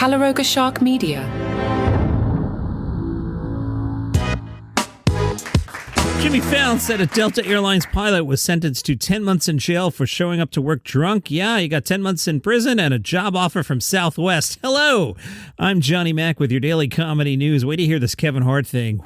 Calaroga Shark Media. Jimmy Fallon said a Delta Airlines pilot was sentenced to 10 months in jail for showing up to work drunk. Yeah, he got 10 months in prison and a job offer from Southwest. Hello, I'm Johnny Mac with your daily comedy news. Wait to hear this Kevin Hart thing.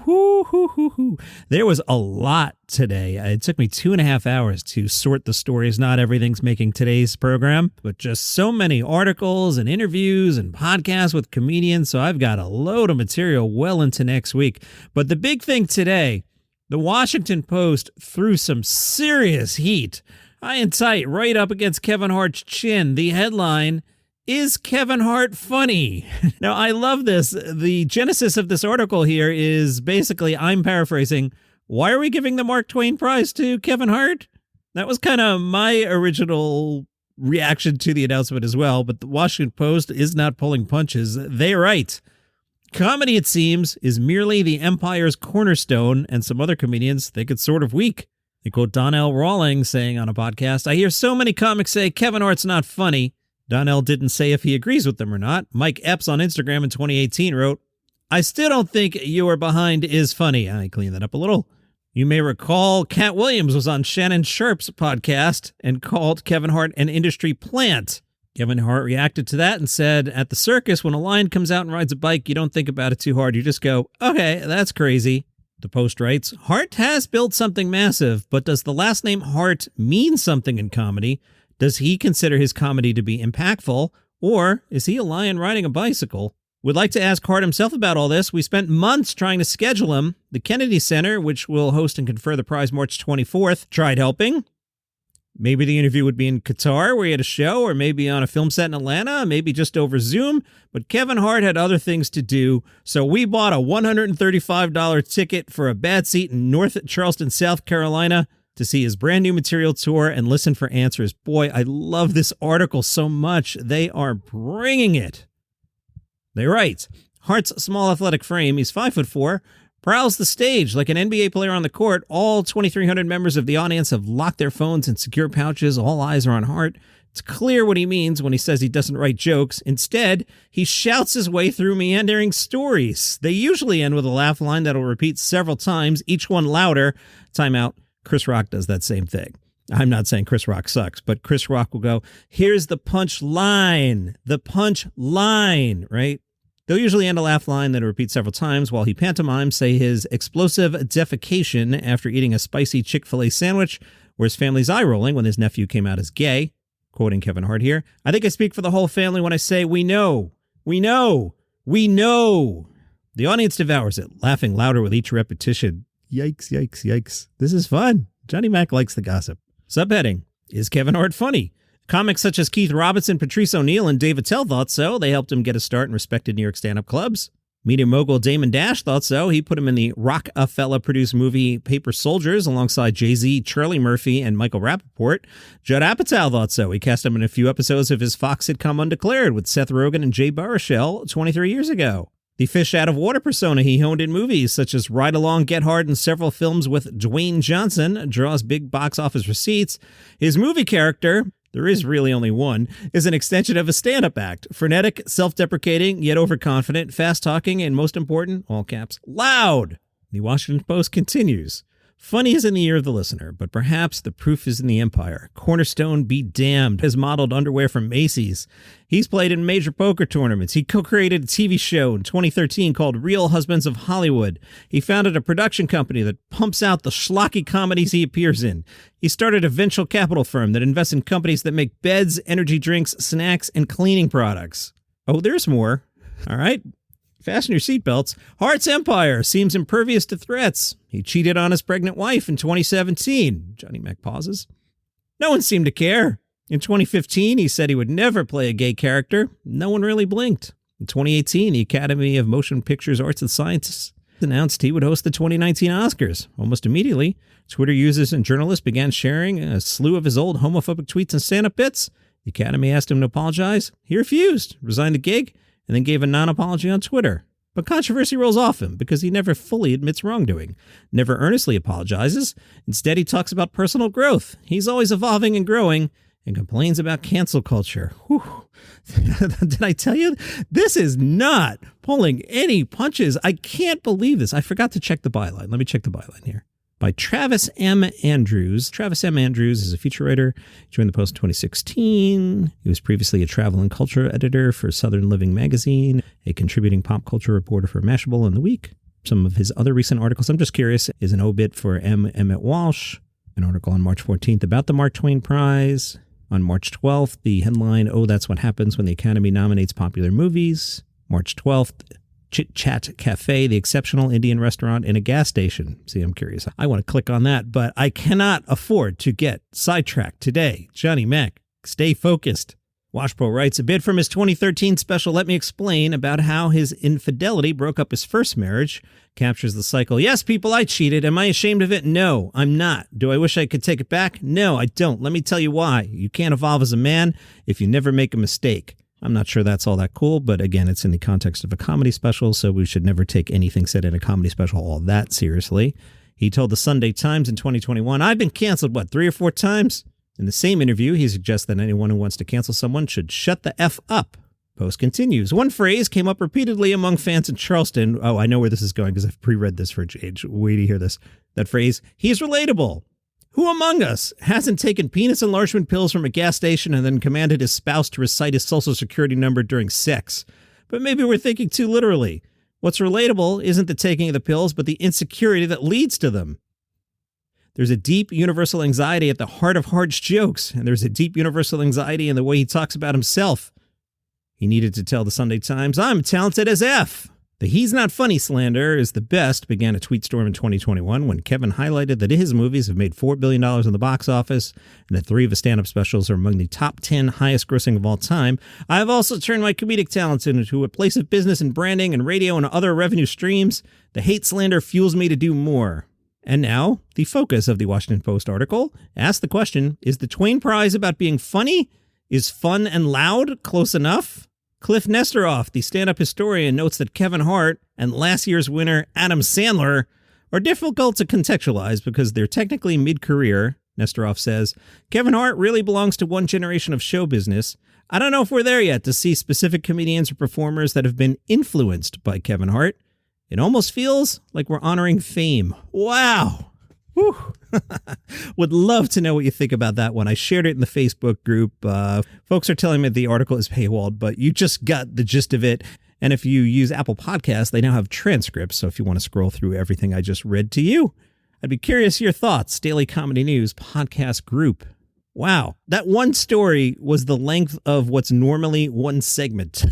There was a lot today. It took me 2.5 hours to sort the stories. Not everything's making today's program, but just so many articles and interviews and podcasts with comedians. So I've got a load of material well into next week. But the big thing today, the Washington Post threw some serious heat, high and tight, right up against Kevin Hart's chin. The headline, "Is Kevin Hart funny?" Now, I love this. The genesis of this article here is basically, I'm paraphrasing, why are we giving the Mark Twain prize to Kevin Hart? That was kind of my original reaction to the announcement as well, but the Washington Post is not pulling punches. They write, "Comedy, it seems, is merely the empire's cornerstone," and some other comedians think it's sort of weak. They quote Donnell Rawlings saying on a podcast, "I hear so many comics say Kevin Hart's not funny." Donnell didn't say if he agrees with them or not. Mike Epps on Instagram in 2018 wrote, "I still don't think You Are Behind is funny." I cleaned that up a little. You may recall Katt Williams was on Shannon Sharpe's podcast and called Kevin Hart an industry plant. Kevin Hart reacted to that and said, "At the circus, when a lion comes out and rides a bike, you don't think about it too hard. You just go, okay, that's crazy." The Post writes, "Hart has built something massive, but does the last name Hart mean something in comedy? Does he consider his comedy to be impactful? Or is he a lion riding a bicycle?" Would like to ask Hart himself about all this. We spent months trying to schedule him. The Kennedy Center, which will host and confer the prize March 24th, tried helping. Maybe the interview would be in Qatar where he had a show, or maybe on a film set in Atlanta, maybe just over Zoom. But Kevin Hart had other things to do, so we bought a $135 ticket for a bad seat in North Charleston, South Carolina, to see his brand new material tour and listen for answers. Boy, I love this article so much. They are bringing it. They write, Hart's small athletic frame, he's 5'4", prowls the stage like an NBA player on the court. All 2,300 members of the audience have locked their phones in secure pouches. All eyes are on Hart. It's clear what he means when he says he doesn't write jokes. Instead, he shouts his way through meandering stories. They usually end with a laugh line that'll repeat several times, each one louder. Time out. Chris Rock does that same thing. I'm not saying Chris Rock sucks, but Chris Rock will go, "Here's the punch line," right? They'll usually end a laugh line that'll repeat several times while he pantomimes, say, his explosive defecation after eating a spicy Chick-fil-A sandwich, or his family's eye rolling when his nephew came out as gay. Quoting Kevin Hart here, "I think I speak for the whole family when I say we know. We know. We know." The audience devours it, laughing louder with each repetition. Yikes, yikes, yikes. This is fun. Johnny Mac likes the gossip. Subheading, "Is Kevin Hart funny?" Comics such as Keith Robinson, Patrice O'Neal, and Dave Attell thought so. They helped him get a start in respected New York stand-up clubs. Media mogul Damon Dash thought so. He put him in the Rockefeller-produced movie Paper Soldiers alongside Jay-Z, Charlie Murphy, and Michael Rappaport. Judd Apatow thought so. He cast him in a few episodes of his Fox sitcom Undeclared with Seth Rogen and Jay Baruchel 23 years ago. The fish-out-of-water persona he honed in movies such as Ride Along, Get Hard, and several films with Dwayne Johnson draws big box office receipts. His movie character, there is really only one, is an extension of a stand-up act. Frenetic, self-deprecating, yet overconfident, fast-talking, and most important, all caps, loud. The Washington Post continues. Funny is in the ear of the listener, but perhaps the proof is in the empire. Cornerstone be damned has modeled underwear from Macy's. He's played in major poker tournaments. He co-created a TV show in 2013 called Real Husbands of Hollywood. He founded a production company that pumps out the schlocky comedies he appears in. He started a venture capital firm that invests in companies that make beds, energy drinks, snacks, and cleaning products. Oh, there's more. All right. Fasten your seatbelts. Hart's empire seems impervious to threats. He cheated on his pregnant wife in 2017. Johnny Mac pauses. No one seemed to care. In 2015, he said he would never play a gay character. No one really blinked. In 2018, the Academy of Motion Pictures Arts and Sciences announced he would host the 2019 Oscars. Almost immediately, Twitter users and journalists began sharing a slew of his old homophobic tweets and stand-up bits. The Academy asked him to apologize. He refused, resigned the gig, and then gave a non-apology on Twitter. But controversy rolls off him because he never fully admits wrongdoing, never earnestly apologizes. Instead, he talks about personal growth. He's always evolving and growing and complains about cancel culture. Whew. Did I tell you? This is not pulling any punches. I can't believe this. I forgot to check the byline. Let me check the byline here. By Travis M. Andrews. Travis M. Andrews is a feature writer. He joined the Post in 2016. He was previously a travel and culture editor for Southern Living magazine, a contributing pop culture reporter for Mashable and The Week. Some of his other recent articles, I'm just curious, is an obit for M. Emmett Walsh, an article on March 14th about the Mark Twain Prize. On March 12th, the headline, "Oh, That's What Happens When the Academy Nominates Popular Movies." March 12th, Chit Chat Cafe, the exceptional Indian restaurant in a gas station. See, I'm curious. I want to click on that, but I cannot afford to get sidetracked today. Johnny Mac, stay focused. WashPo writes, a bit from his 2013 special, Let Me Explain, about how his infidelity broke up his first marriage, captures the cycle. Yes, people, I cheated. Am I ashamed of it? No, I'm not. Do I wish I could take it back? No, I don't. Let me tell you why. You can't evolve as a man if you never make a mistake. I'm not sure that's all that cool, but again, it's in the context of a comedy special, so we should never take anything said in a comedy special all that seriously. He told the Sunday Times in 2021, I've been canceled, 3 or 4 times? In the same interview, he suggests that anyone who wants to cancel someone should shut the F up. Post continues. One phrase came up repeatedly among fans in Charleston. Oh, I know where this is going because I've pre-read this for a change. Wait to hear this. That phrase, he's relatable. Who among us hasn't taken penis enlargement pills from a gas station and then commanded his spouse to recite his social security number during sex? But maybe we're thinking too literally. What's relatable isn't the taking of the pills, but the insecurity that leads to them. There's a deep universal anxiety at the heart of Hart's jokes, and there's a deep universal anxiety in the way he talks about himself. He needed to tell the Sunday Times, I'm talented as F. The he's not funny slander is the best began a tweet storm in 2021 when Kevin highlighted that his movies have made $4 billion in the box office and that 3 of his stand-up specials are among the top 10 highest grossing of all time. I have also turned my comedic talents into a place of business and branding and radio and other revenue streams. The hate slander fuels me to do more. And now, the focus of the Washington Post article asks the question, is the Twain Prize about being funny? Is fun and loud close enough? Cliff Nesteroff, the stand-up historian, notes that Kevin Hart and last year's winner Adam Sandler are difficult to contextualize because they're technically mid-career. Nesteroff says, Kevin Hart really belongs to one generation of show business. I don't know if we're there yet to see specific comedians or performers that have been influenced by Kevin Hart. It almost feels like we're honoring fame. Wow. Whew. Would love to know what you think about that one. I shared it in the Facebook group. Folks are telling me the article is paywalled, but you just got the gist of it. And if you use Apple Podcasts, they now have transcripts. So if you want to scroll through everything I just read to you, I'd be curious your thoughts. Daily Comedy News podcast group. Wow. That one story was the length of what's normally one segment.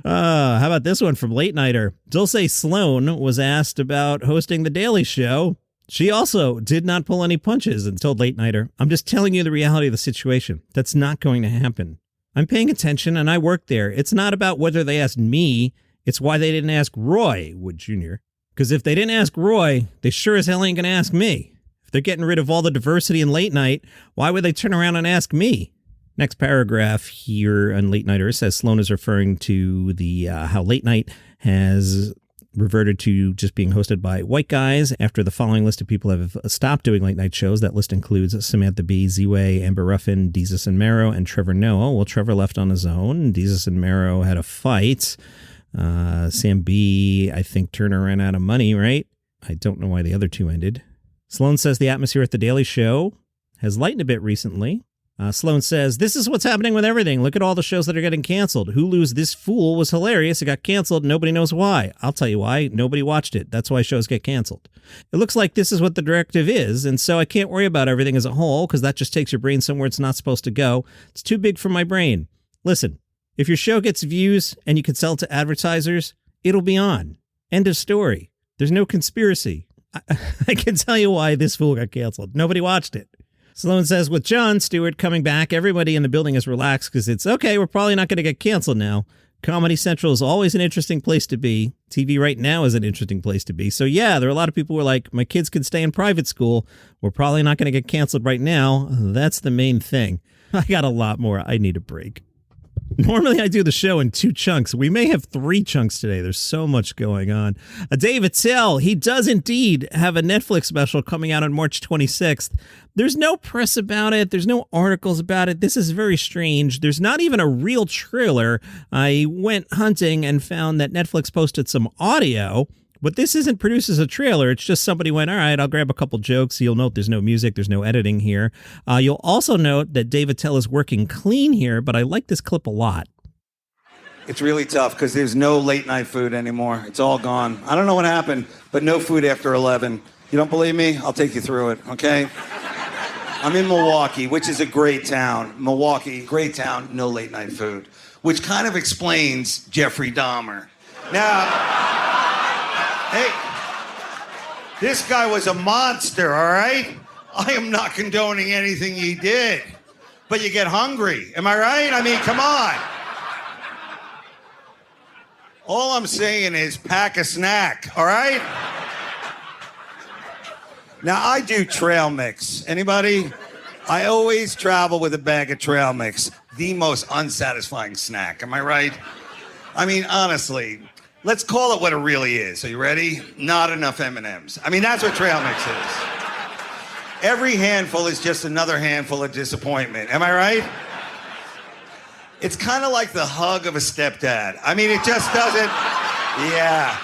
How about this one from Late Nighter? Dulce Sloan was asked about hosting The Daily Show. She also did not pull any punches and told Late Nighter, I'm just telling you the reality of the situation. That's not going to happen. I'm paying attention and I work there. It's not about whether they asked me. It's why they didn't ask Roy Wood Jr. Because if they didn't ask Roy, they sure as hell ain't going to ask me. If they're getting rid of all the diversity in late night, why would they turn around and ask me? Next paragraph here on Late Nighter says Sloan is referring to the how late night has reverted to just being hosted by white guys after the following list of people have stopped doing late night shows. That list includes Samantha Bee, Z-Way, Amber Ruffin, Desus and Mero, and Trevor Noah. Well, Trevor left on his own. Desus and Mero had a fight. Sam B, I think Turner ran out of money, right? I don't know why the other two ended. Sloan says the atmosphere at The Daily Show has lightened a bit recently. Sloan says, this is what's happening with everything. Look at all the shows that are getting canceled. Hulu's This Fool was hilarious. It got canceled. Nobody knows why. I'll tell you why. Nobody watched it. That's why shows get canceled. It looks like this is what the directive is, and so I can't worry about everything as a whole because that just takes your brain somewhere it's not supposed to go. It's too big for my brain. Listen, if your show gets views and you can sell it to advertisers, it'll be on. End of story. There's no conspiracy. I can tell you why This Fool got canceled. Nobody watched it. Sloan says, with Jon Stewart coming back, everybody in the building is relaxed because it's, okay, we're probably not going to get canceled now. Comedy Central is always an interesting place to be. TV right now is an interesting place to be. So yeah, there are a lot of people who are like, my kids can stay in private school. We're probably not going to get canceled right now. That's the main thing. I got a lot more. I need a break. Normally I do the show in 2 chunks. We may have 3 chunks today. There's so much going on. Attell, he does indeed have a Netflix special coming out on March 26th. There's no press about it. There's no articles about it. This is very strange. There's not even a real trailer. I went hunting and found that Netflix posted some audio, but this isn't produced as a trailer. It's just somebody went, all right, I'll grab a couple jokes. You'll note there's no music. There's no editing here. You'll also note that Attell is working clean here, but I like this clip a lot. It's really tough because there's no late night food anymore. It's all gone. I don't know what happened, but no food after 11. You don't believe me? I'll take you through it, okay? I'm in Milwaukee, which is a great town. Milwaukee, great town, no late night food, which kind of explains Jeffrey Dahmer. Now... Hey, this guy was a monster, all right? I am not condoning anything he did. But you get hungry, am I right? I mean, come on. All I'm saying is pack a snack, all right? Now, I do trail mix. Anybody? I always travel with a bag of trail mix. The most unsatisfying snack, am I right? I mean, honestly... Let's call it what it really is. Are you ready? Not enough M&Ms. I mean, that's what trail mix is. Every handful is just another handful of disappointment. Am I right? It's kind of like the hug of a stepdad. I mean, it just doesn't... Yeah.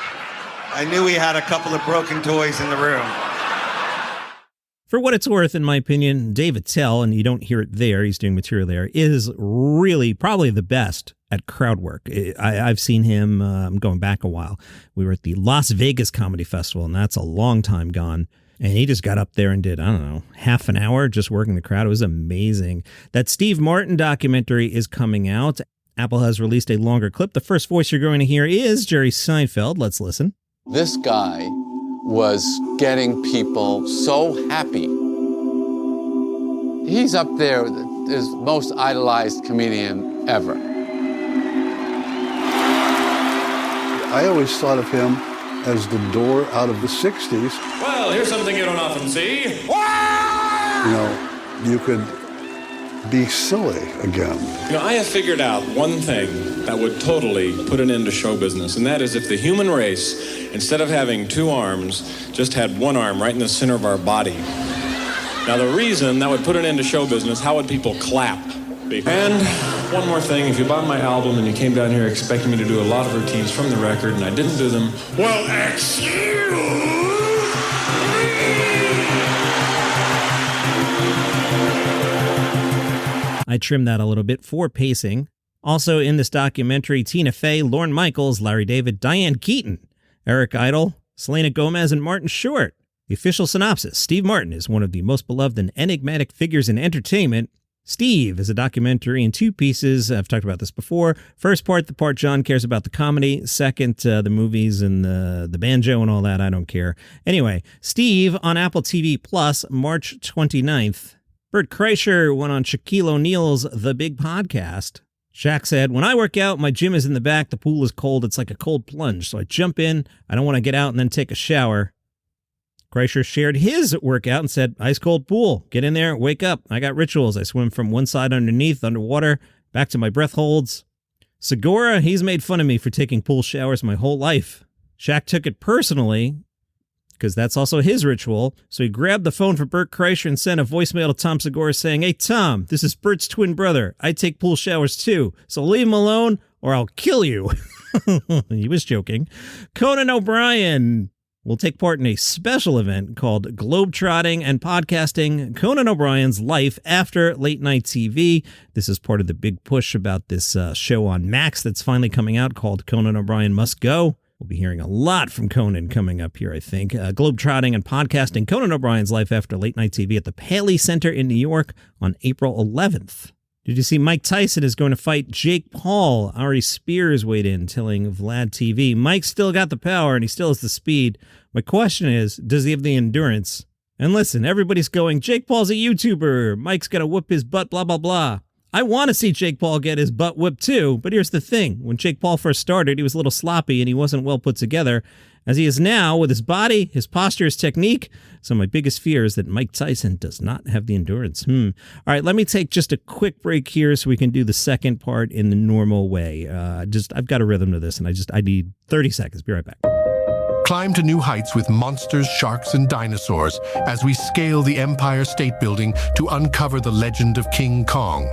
I knew he had a couple of broken toys in the room. For what it's worth, in my opinion, Attell, and you don't hear it there, he's doing material there, is really probably the best at crowd work. I've seen him going back a while. We were at the Las Vegas Comedy Festival, and that's a long time gone. And he just got up there and did, I don't know, half an hour just working the crowd. It was amazing. That Steve Martin documentary is coming out. Apple has released a longer clip. The first voice you're going to hear is Jerry Seinfeld. Let's listen. This guy was getting people so happy. He's up there as most idolized comedian ever. I always thought of him as the door out of the 60s. Well, here's something you don't often see. You know, you could be silly again. You know, I have figured out one thing that would totally put an end to show business, and that is if the human race, instead of having 2 arms, just had 1 arm right in the center of our body. Now, the reason that would put an end to show business, how would people clap? And one more thing, if you bought my album and you came down here expecting me to do a lot of routines from the record and I didn't do them, well, excuse I trimmed that a little bit for pacing. Also in this documentary, Tina Fey, Lorne Michaels, Larry David, Diane Keaton, Eric Idle, Selena Gomez, and Martin Short. The official synopsis: Steve Martin is one of the most beloved and enigmatic figures in entertainment. Steve is a documentary in 2 pieces. I've talked about this before. First part, the part John cares about the comedy. Second, the movies and the banjo and all that. I don't care. Anyway, Steve on Apple TV Plus, March 29th. Bert Kreischer went on Shaquille O'Neal's The Big Podcast. Shaq said, when I work out, my gym is in the back. The pool is cold. It's like a cold plunge. So I jump in. I don't want to get out and then take a shower. Kreischer shared his workout and said, ice cold pool. Get in there, wake up. I got rituals. I swim from one side underneath, underwater, back to my breath holds. Segura, he's made fun of me for taking pool showers my whole life. Shaq took it personally, because that's also his ritual. So he grabbed the phone for Bert Kreischer and sent a voicemail to Tom Segura saying, hey, Tom, this is Bert's twin brother. I take pool showers too. So leave him alone or I'll kill you. He was joking. Conan O'Brien will take part in a special event called Globetrotting and Podcasting, Conan O'Brien's Life After Late Night TV. This is part of the big push about this show on Max that's finally coming out called Conan O'Brien Must Go. We'll be hearing a lot from Conan coming up here, I think. Globetrotting and Podcasting, Conan O'Brien's Life After Late Night TV at the Paley Center in New York on April 11th. Did you see Mike Tyson is going to fight Jake Paul? Ari Spears weighed in, telling Vlad TV. Mike still got the power and he still has the speed. My question is, does he have the endurance? And listen, everybody's going, Jake Paul's a YouTuber. Mike's got to whoop his butt, blah, blah, blah. I want to see Jake Paul get his butt whipped too, but here's the thing. When Jake Paul first started, he was a little sloppy and he wasn't well put together. As he is now, with his body, his posture, his technique, so my biggest fear is that Mike Tyson does not have the endurance. All right, let me take just a quick break here so we can do the second part in the normal way. I've got a rhythm to this, and I need 30 seconds. Be right back. Climb to new heights with monsters, sharks, and dinosaurs as we scale the Empire State Building to uncover the legend of King Kong.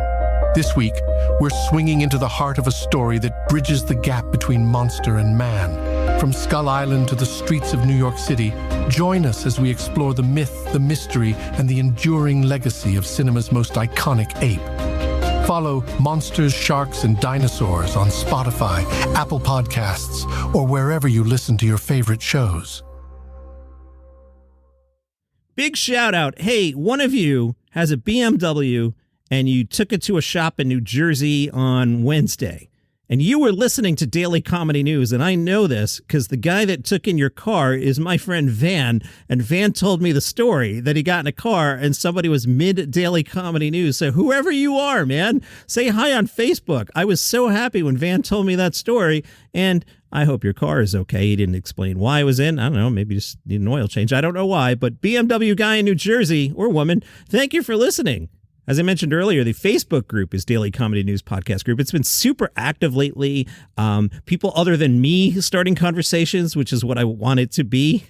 This week, we're swinging into the heart of a story that bridges the gap between monster and man. From Skull Island to the streets of New York City, join us as we explore the myth, the mystery, and the enduring legacy of cinema's most iconic ape. Follow Monsters, Sharks, and Dinosaurs on Spotify, Apple Podcasts, or wherever you listen to your favorite shows. Big shout out. Hey, one of you has a BMW and you took it to a shop in New Jersey on Wednesday. And you were listening to Daily Comedy News, and I know this because the guy that took in your car is my friend Van, and Van told me the story that he got in a car and somebody was mid-Daily Comedy News. So whoever you are, man, say hi on Facebook. I was so happy when Van told me that story, and I hope your car is okay. He didn't explain why it was in. I don't know, maybe just need an oil change. I don't know why, but BMW guy in New Jersey, or woman, thank you for listening. As I mentioned earlier, the Facebook group is Daily Comedy News Podcast Group. It's been super active lately. People other than me starting conversations, which is what I want it to be.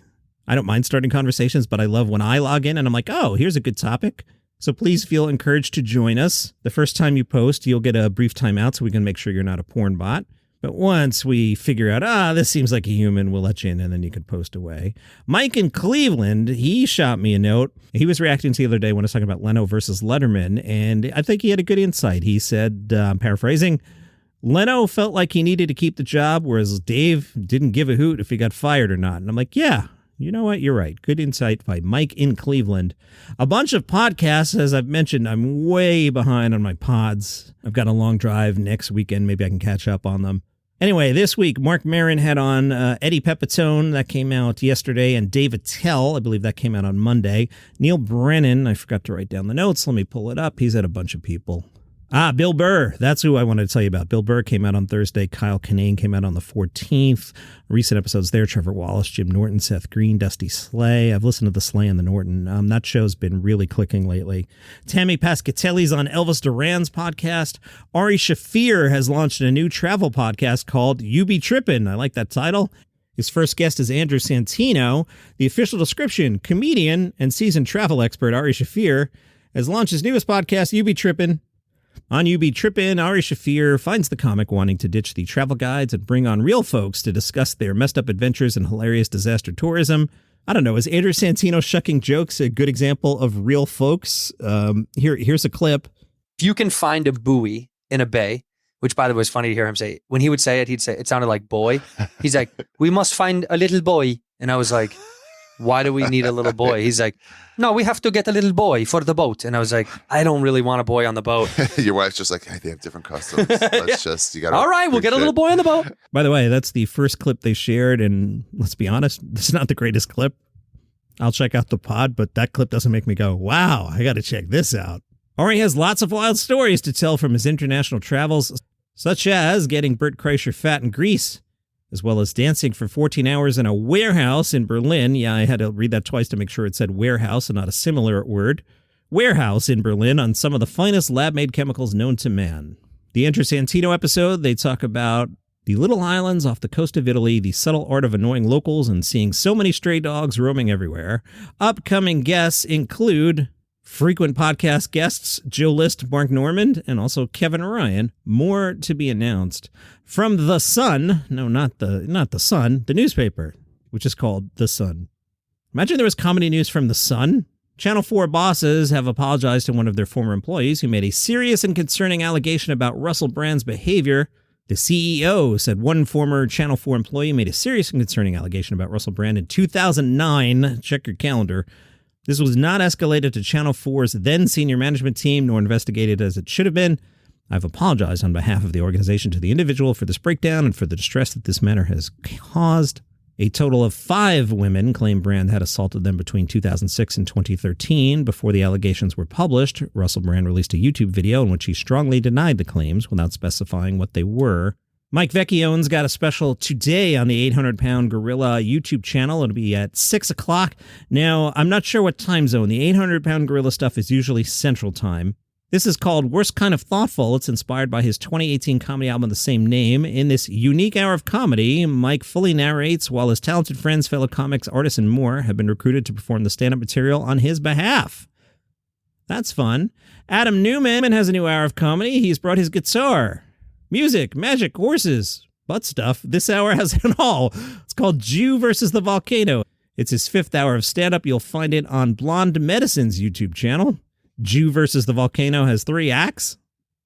I don't mind starting conversations, but I love when I log in and I'm like, oh, here's a good topic. So please feel encouraged to join us. The first time you post, you'll get a brief timeout so we can make sure you're not a porn bot. But once we figure out, this seems like a human, we'll let you in and then you can post away. Mike in Cleveland, he shot me a note. He was reacting to the other day when I was talking about Leno versus Letterman, and I think he had a good insight. He said, paraphrasing, Leno felt like he needed to keep the job, whereas Dave didn't give a hoot if he got fired or not. And I'm like, yeah, you know what? You're right. Good insight by Mike in Cleveland. A bunch of podcasts, as I've mentioned, I'm way behind on my pods. I've got a long drive next weekend. Maybe I can catch up on them. Anyway, this week, Mark Maron had on Eddie Pepitone, that came out yesterday, and Dave Attell, I believe that came out on Monday. Neil Brennan, I forgot to write down the notes. Let me pull it up. He's had a bunch of people. Bill Burr, that's who I wanted to tell you about. Bill Burr came out on Thursday. Kyle Kinane came out on the 14th. Recent episodes there, Trevor Wallace, Jim Norton, Seth Green, Dusty Slay. I've listened to the Slay and the Norton. That show's been really clicking lately. Tammy Pascatelli's on Elvis Duran's podcast. Ari Shaffir has launched a new travel podcast called You Be Trippin'. I like that title. His first guest is Andrew Santino. The official description, comedian and seasoned travel expert Ari Shaffir has launched his newest podcast, You Be Trippin'. On You Be Trippin', Ari Shaffir finds the comic wanting to ditch the travel guides and bring on real folks to discuss their messed up adventures and hilarious disaster tourism. I don't know, is Andrew Santino shucking jokes a good example of real folks? Here's a clip. If you can find a buoy in a bay, which by the way is funny to hear him say, when he would say it, he'd say, it sounded like boy. He's like, we must find a little boy. And I was like, why do we need a little boy? He's like, no, we have to get a little boy for the boat. And I was like, I don't really want a boy on the boat. Your wife's just like, hey, they have different customs. Let's you got all right, we'll get a little boy on the boat. By the way, that's the first clip they shared. And let's be honest, this is not the greatest clip. I'll check out the pod, but that clip doesn't make me go, wow, I got to check this out. Ari has lots of wild stories to tell from his international travels, such as getting Bert Kreischer fat in Greece, as well as dancing for 14 hours in a warehouse in Berlin. Yeah, I had to read that twice to make sure it said warehouse and not a similar word. Warehouse in Berlin on some of the finest lab-made chemicals known to man. The Andrew Santino episode, they talk about the little islands off the coast of Italy, the subtle art of annoying locals, and seeing so many stray dogs roaming everywhere. Upcoming guests include frequent podcast guests Joe List, Mark Normand, and also Kevin Ryan. More to be announced. From The Sun, no, not the Sun, the newspaper, which is called The Sun. Imagine there was comedy news from The Sun. Channel 4 bosses have apologized to one of their former employees who made a serious and concerning allegation about Russell Brand's behavior. The CEO said one former Channel 4 employee made a serious and concerning allegation about Russell Brand in 2009. Check your calendar. This was not escalated to Channel 4's then senior management team, nor investigated as it should have been. I've apologized on behalf of the organization to the individual for this breakdown and for the distress that this matter has caused. A total of 5 women claim Brand had assaulted them between 2006 and 2013. Before the allegations were published, Russell Brand released a YouTube video in which he strongly denied the claims without specifying what they were. Mike Vecchione's got a special today on the 800-pound gorilla YouTube channel. It'll be at 6 o'clock. Now, I'm not sure what time zone. The 800-pound gorilla stuff is usually Central Time. This is called Worst Kind of Thoughtful. It's inspired by his 2018 comedy album of the same name. In this unique hour of comedy, Mike fully narrates while his talented friends, fellow comics, artists, and more have been recruited to perform the stand-up material on his behalf. That's fun. Adam Newman has a new hour of comedy. He's brought his guitar, music, magic, horses, butt stuff. This hour has it all. It's called Jew versus the Volcano. It's his 5th hour of stand-up. You'll find it on Blonde Medicine's YouTube channel. Jew versus the Volcano has 3 acts.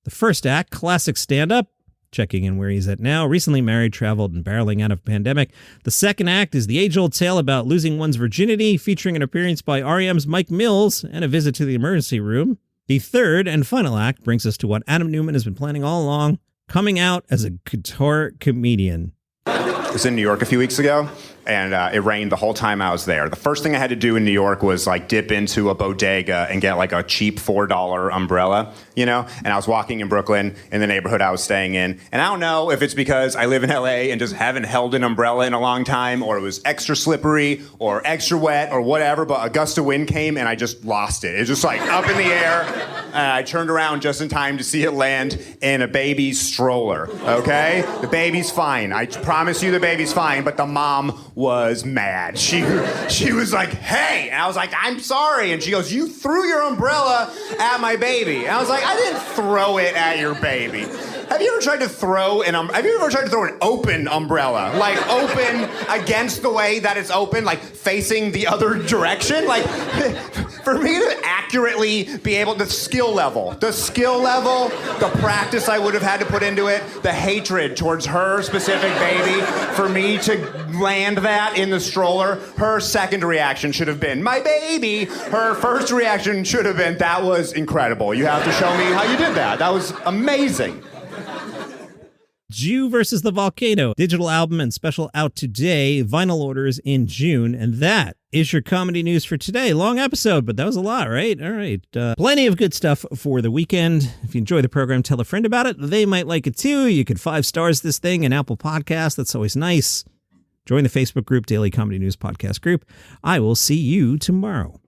The first act, classic stand-up, checking in where he's at now, recently married, traveled, and barreling out of a pandemic. The second act is the age-old tale about losing one's virginity, featuring an appearance by R.E.M's Mike Mills and a visit to the emergency room. The third and final act brings us to what Adam Newman has been planning all along, coming out as a guitar comedian. I was in New York a few weeks ago, and it rained the whole time I was there. The first thing I had to do in New York was dip into a bodega and get a cheap $4 umbrella, And I was walking in Brooklyn in the neighborhood I was staying in, and I don't know if it's because I live in LA and just haven't held an umbrella in a long time, or it was extra slippery or extra wet or whatever, but a gust of wind came and I just lost it. It was just up in the air, and I turned around just in time to see it land in a baby's stroller, okay? The baby's fine. I promise you the baby's fine, but the mom was mad. She was like, "Hey!" And I was like, "I'm sorry." And she goes, "You threw your umbrella at my baby." And I was like, "I didn't throw it at your baby." Have you ever tried to throw an open umbrella? Open against the way that it's open, facing the other direction? For me to accurately be able, the skill level, the practice I would have had to put into it, the hatred towards her specific baby, for me to land that in the stroller, her second reaction should have been, "My baby." Her first reaction should have been, "That was incredible. You have to show me how you did that. That was amazing." Jew versus the Volcano, digital album and special out today, vinyl orders in June, and that is your comedy news for today. Long episode, but that was a lot, right? All right. Plenty of good stuff for the weekend. If you enjoy the program, tell a friend about it. They might like it too. You could 5-stars this thing in Apple Podcasts. That's always nice. Join the Facebook group, Daily Comedy News Podcast Group. I will see you tomorrow.